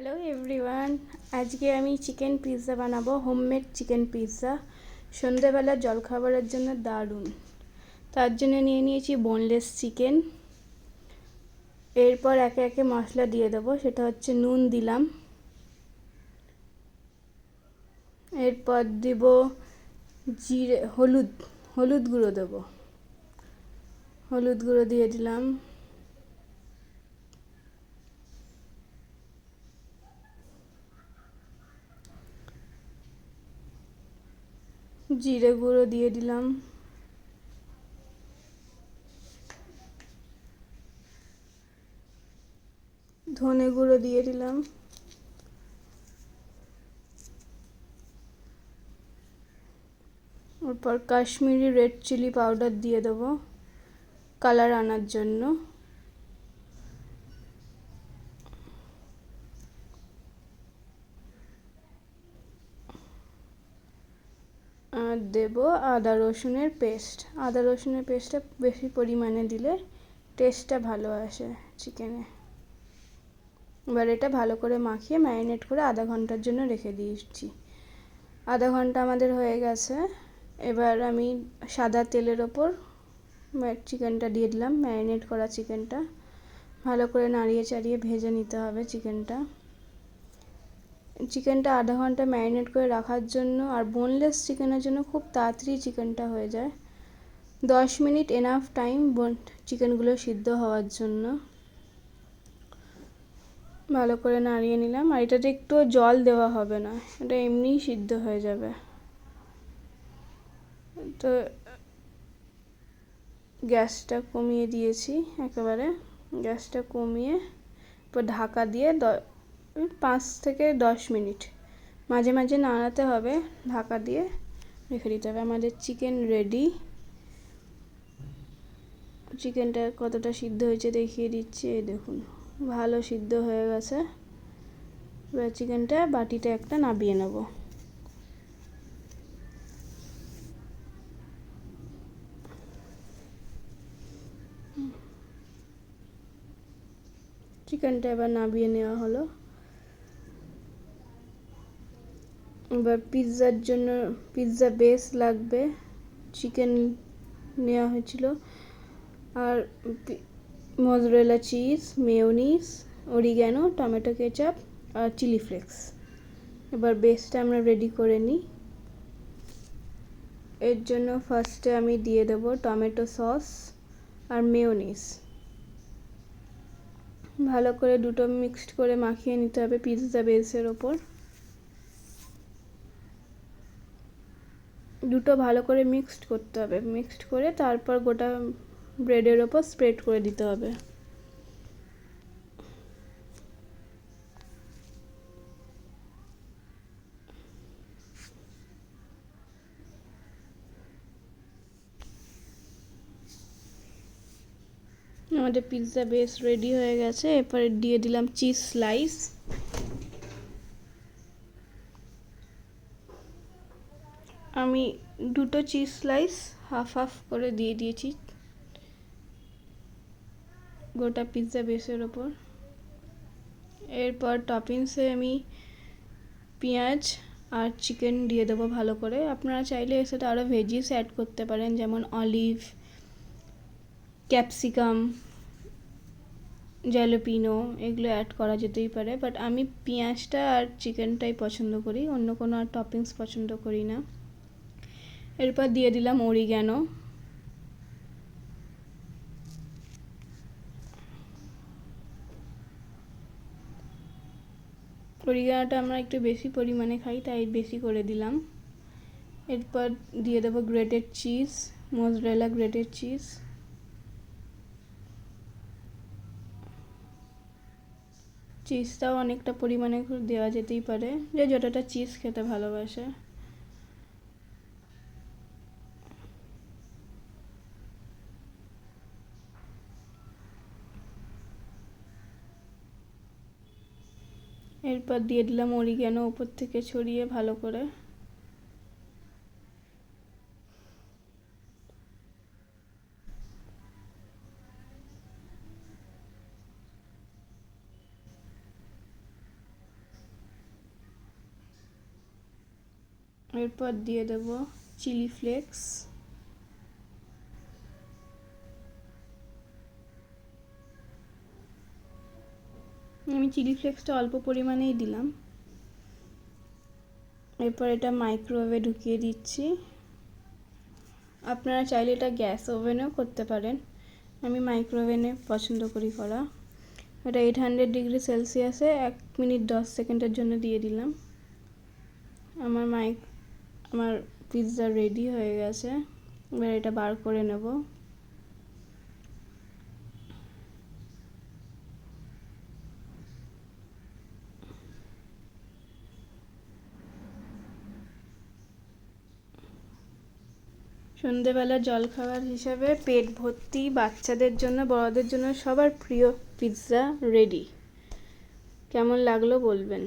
Hello everyone, আজকে আমি chicken pizza বানাবো, হোমমেড চিকেন পিৎজা। সন্ধ্যেবেলা জলখাবারের জন্য দারুণ। তার জন্য নিয়ে নিয়েছি বোনলেস চিকেন। এরপর একে একে মশলা দিয়ে দেবো। সেটা হচ্ছে নুন দিলাম, এরপর দিব জিরে, হলুদ গুঁড়ো দেবো। হলুদ গুঁড়ো দিয়ে দিলাম, জিরে গুঁড়ো দিয়ে দিলাম, ধনে গুঁড়ো দিয়ে দিলাম, এরপর কাশ্মীরি রেড চিলি পাউডার দিয়ে দেবো কালার আনার জন্য। আর দেব আদা রসুনের পেস্টটা বেশি পরিমাণে দিলে টেস্টটা ভালো আসে চিকেনে। এবার এটা ভালো করে মাখিয়ে ম্যারিনেট করে আধা ঘন্টার জন্য রেখে দিয়েছি। আধা ঘন্টা আমাদের হয়ে গেছে। এবার আমি সাদা তেলের ওপর চিকেনটা দিয়ে দিলাম, ম্যারিনেট করা চিকেনটা। ভালো করে নাড়িয়ে চাড়িয়ে ভেজে নিতে হবে চিকেনটা আধা ঘন্টা ম্যারিনেট করে রাখার জন্য। আর বোনলেস চিকেনের জন্য খুব তাড়াতাড়ি চিকেনটা হয়ে যায়। 10 মিনিট এনাফ টাইম চিকেনগুলো সিদ্ধ হওয়ার জন্য। ভালো করে নাড়িয়ে নিলাম। আর এটাতে একটু জল দেওয়া হবে না, এটা এমনিই সিদ্ধ হয়ে যাবে। তো গ্যাসটা কমিয়ে দিয়েছি একেবারে। গ্যাসটা কমিয়ে এরপর ঢাকা দিয়ে 5 থেকে 10 মিনিট মাঝে মাঝে নাড়াতে হবে, ঢাকা দিয়ে রেখে দিতে হবে। আমাদের চিকেন রেডি। চিকেনটা কতটা সিদ্ধ হয়েছে দেখিয়ে দিচ্ছি, এই দেখুন ভালো সিদ্ধ হয়ে গেছে। এবার চিকেনটা বাটিতে একটা নামিয়ে নেব। চিকেনটা এবার নামিয়ে নেওয়া হলো। এবার পিৎজার জন্য পিৎজা বেস লাগবে। চিকেন নেওয়া হয়েছিল, আর mozzarella cheese, mayonnaise, oregano, tomato ketchup আর চিলি ফ্লেক্স। এবার বেসটা আমরা রেডি করে নিই। এর জন্য ফার্স্টে আমি দিয়ে দেবো টমেটো সস আর মেয়োনিজ। ভালো করে দুটো মিক্সড করে মাখিয়ে নিতে হবে পিৎজা বেসের ওপর। দুটো ভালো করে মিক্সড করতে হবে। মিক্সড করে তারপর গোটা ব্রেডের ওপর স্প্রেড করে দিতে হবে। আমাদের পিৎজা বেস রেডি হয়ে গেছে। এরপরে দিয়ে দিলাম চিজ স্লাইস। আমি দুটো চিজ স্লাইস হাফ হাফ করে দিয়ে দিয়েছি গোটা পিৎজা বেসের ওপর। এরপর টপিংসে আমি পেঁয়াজ আর চিকেন দিয়ে দেবো ভালো করে। আপনারা চাইলে এর সাথে আরও ভেজিস অ্যাড করতে পারেন, যেমন অলিভ, ক্যাপসিকাম, জ্যালাপিনো, এগুলো অ্যাড করা যেতেই পারে। বাট আমি পেঁয়াজটা আর চিকেনটাই পছন্দ করি, অন্য কোনো আর টপিংস পছন্দ করি না। এরপর দিয়ে দিলাম অরিগ্যানো। অরিগ্যানোটা আমরা একটু বেশি পরিমাণে খাই, তাই বেশি করে দিলাম। এরপর দিয়ে দেবো grated cheese, mozzarella grated cheese. চিজটাও অনেকটা পরিমাণে দেওয়া যেতেই পারে, যে যতটা চিজ খেতে ভালোবাসে। এরপর দিয়ে দিলাম অরিগ্যানো উপর থেকে ছড়িয়ে ভালো করে। এরপর দিয়ে দেব চিলি ফ্লেক্স, আমি চিলি ফ্লেক্সটা অল্প পরিমাণেই দিলাম। এরপর এটা মাইক্রোওয়েভে ঢুকিয়ে দিচ্ছি। আপনারা চাইলে এটা গ্যাস ওভেনেও করতে পারেন, আমি মাইক্রোওভেনে পছন্দ করি করা। এটা 800 ডিগ্রি সেলসিয়াসে 1 মিনিট 10 সেকেন্ডের জন্য দিয়ে দিলাম। আমার পিৎজা রেডি হয়ে গেছে। এবার এটা বার করে নেব। সন্ধেবেলা জলখাবার হিসাবে পেট ভর্তি, বাচ্চাদের জন্য বড়দের জন্য সবার প্রিয় পিৎজা রেডি। কেমন লাগলো বলবেন।